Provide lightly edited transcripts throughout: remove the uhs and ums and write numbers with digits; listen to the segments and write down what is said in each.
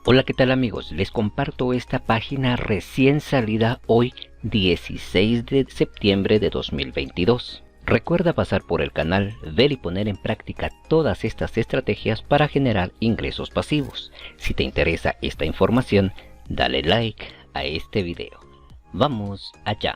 Hola, ¿qué tal amigos? Les comparto esta página recién salida hoy 16 de septiembre de 2022. Recuerda pasar por el canal, ver y poner en práctica todas estas estrategias para generar ingresos pasivos. Si te interesa esta información, dale like a este video. ¡Vamos allá!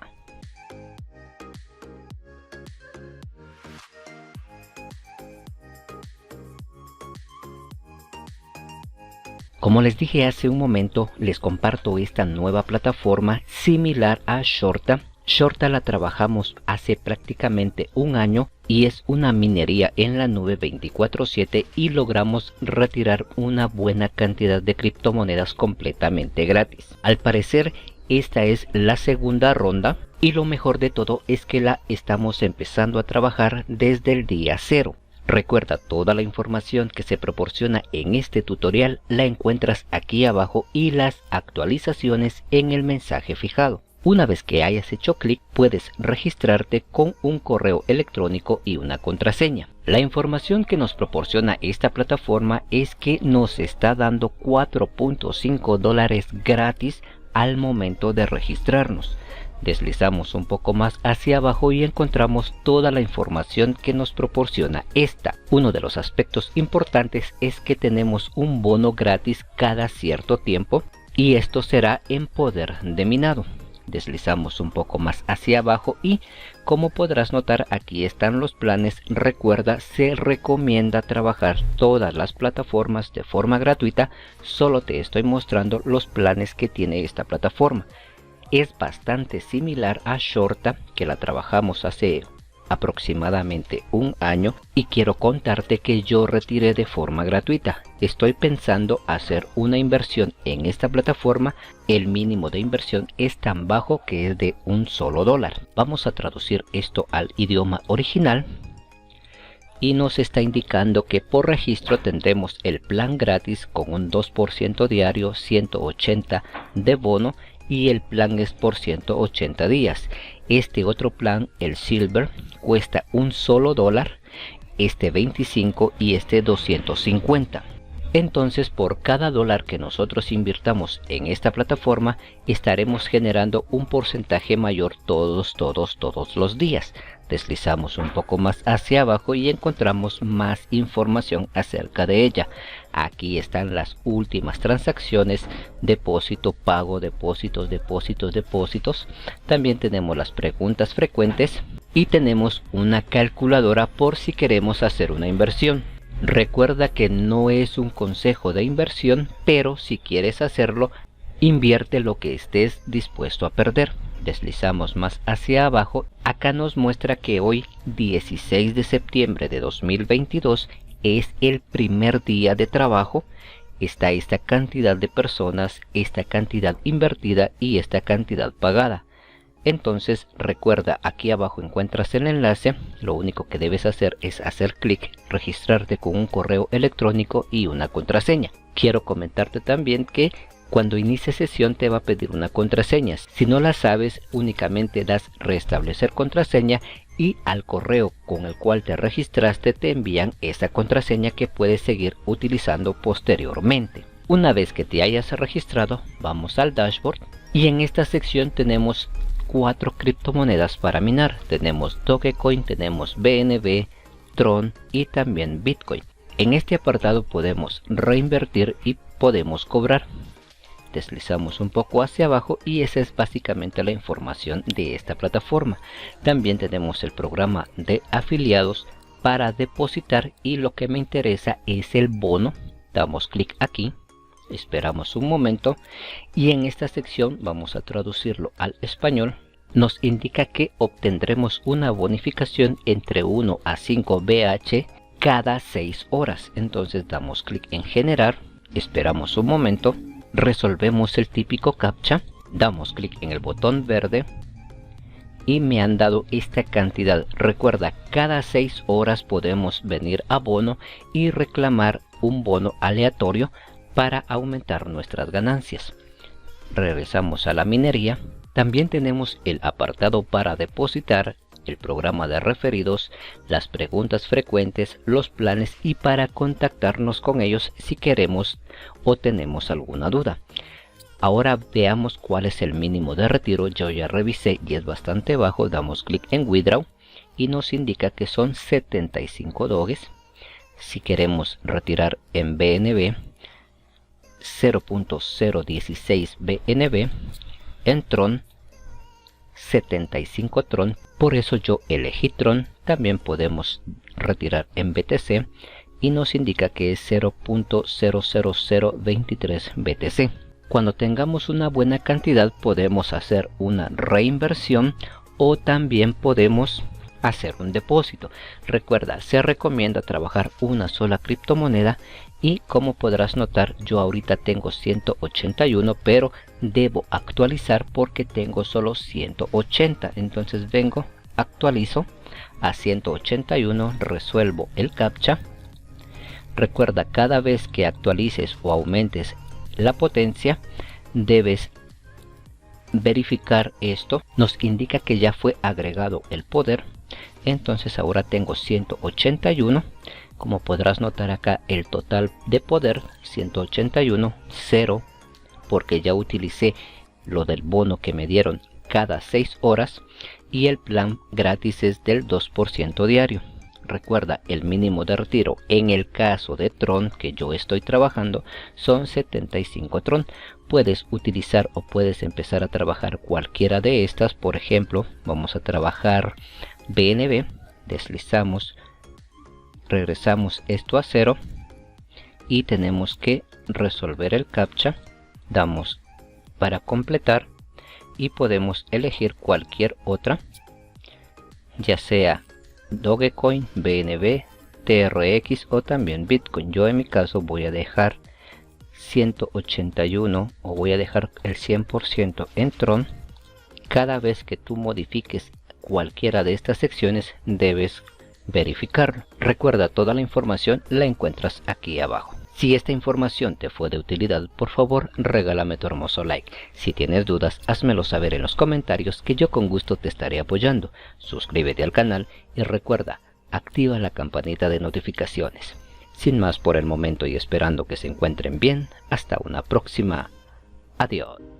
Como les dije hace un momento, les comparto esta nueva plataforma similar a Shorta. Shorta la trabajamos hace prácticamente un año y es una minería en la nube 24/7 y logramos retirar una buena cantidad de criptomonedas completamente gratis. Al parecer esta es la segunda ronda y lo mejor de todo es que la estamos empezando a trabajar desde el día 0. Recuerda, toda la información que se proporciona en este tutorial la encuentras aquí abajo y las actualizaciones en el mensaje fijado. Una vez que hayas hecho clic, puedes registrarte con un correo electrónico y una contraseña. La información que nos proporciona esta plataforma es que nos está dando $4.5 gratis al momento de registrarnos. Deslizamos un poco más hacia abajo y encontramos toda la información que nos proporciona esta. Uno de los aspectos importantes es que tenemos un bono gratis cada cierto tiempo y esto será en poder de minado. Deslizamos un poco más hacia abajo y como podrás notar, aquí están los planes. Recuerda, se recomienda trabajar todas las plataformas de forma gratuita. Solo te estoy mostrando los planes que tiene esta plataforma. Es bastante similar a Shorta, que la trabajamos hace aproximadamente un año, y quiero contarte que yo retiré de forma gratuita. Estoy pensando hacer una inversión en esta plataforma. El mínimo de inversión es tan bajo que es de $1. Vamos a traducir esto al idioma original y nos está indicando que por registro tendremos el plan gratis con un 2% diario, 180 de bono, y el plan es por 180 días. Este otro plan, el Silver, cuesta $1, este 25 y este 250. Entonces por cada dólar que nosotros invirtamos en esta plataforma estaremos generando un porcentaje mayor todos los días. Deslizamos un poco más hacia abajo y encontramos más información acerca de ella. Aquí están las últimas transacciones, depósito, pago, depósitos. También tenemos las preguntas frecuentes y tenemos una calculadora por si queremos hacer una inversión. Recuerda que no es un consejo de inversión, pero si quieres hacerlo, invierte lo que estés dispuesto a perder. Deslizamos más hacia abajo. Acá nos muestra que hoy 16 de septiembre de 2022 es el primer día de trabajo. Está esta cantidad de personas, esta cantidad invertida y esta cantidad pagada. Entonces recuerda, aquí abajo encuentras el enlace. Lo único que debes hacer es hacer clic, registrarte con un correo electrónico y una contraseña. Quiero comentarte también que cuando inicie sesión te va a pedir una contraseña. Si no la sabes, únicamente das restablecer contraseña y al correo con el cual te registraste te envían esa contraseña que puedes seguir utilizando posteriormente. Una vez que te hayas registrado, vamos al dashboard y en esta sección tenemos 4 criptomonedas para minar. Tenemos Dogecoin, tenemos BNB, Tron y también Bitcoin. En este apartado podemos reinvertir y podemos cobrar. Deslizamos un poco hacia abajo y esa es básicamente la información de esta plataforma. También tenemos el programa de afiliados para depositar y lo que me interesa es el bono. Damos clic aquí, esperamos un momento y en esta sección vamos a traducirlo al español. Nos indica que obtendremos una bonificación entre 1 a 5 BH cada 6 horas. Entonces damos clic en generar, esperamos un momento, resolvemos el típico captcha, damos clic en el botón verde y me han dado esta cantidad. Recuerda, cada 6 horas podemos venir a bono y reclamar un bono aleatorio para aumentar nuestras ganancias. Regresamos a la minería. También tenemos el apartado para depositar el programa de referidos, las preguntas frecuentes, los planes y para contactarnos con ellos si queremos o tenemos alguna duda. Ahora veamos cuál es el mínimo de retiro. Yo ya revisé y es bastante bajo. Damos clic en Withdraw y nos indica que son 75 Doges. Si queremos retirar en BNB, 0.016 BNB, en Tron 75 Tron, por eso yo elegí Tron. También podemos retirar en BTC y nos indica que es 0.00023 BTC. Cuando tengamos una buena cantidad podemos hacer una reinversión o también podemos hacer un depósito. Recuerda, se recomienda trabajar una sola criptomoneda y como podrás notar, yo ahorita tengo 181, pero debo actualizar porque tengo solo 180. Entonces vengo, actualizo a 181, resuelvo el captcha. Recuerda, cada vez que actualices o aumentes la potencia, debes verificar esto. Nos indica que ya fue agregado el poder. Entonces ahora tengo 181. Como podrás notar acá, el total de poder 181, 0, porque ya utilicé lo del bono que me dieron cada 6 horas y el plan gratis es del 2% diario. Recuerda, el mínimo de retiro en el caso de Tron que yo estoy trabajando son 75 Tron. Puedes utilizar o puedes empezar a trabajar cualquiera de estas. Por ejemplo, vamos a trabajar BNB, deslizamos, regresamos esto a 0 y tenemos que resolver el captcha. Damos para completar y podemos elegir cualquier otra, ya sea Dogecoin, BNB, TRX o también Bitcoin. Yo en mi caso voy a dejar 181 o voy a dejar el 100% en Tron. Cada vez que tú modifiques cualquiera de estas secciones debes verificarlo. Recuerda, toda la información la encuentras aquí abajo. Si esta información te fue de utilidad, por favor regálame tu hermoso like. Si tienes dudas, házmelo saber en los comentarios que yo con gusto te estaré apoyando. Suscríbete al canal y recuerda, activa la campanita de notificaciones. Sin más por el momento y esperando que se encuentren bien, hasta una próxima. Adiós.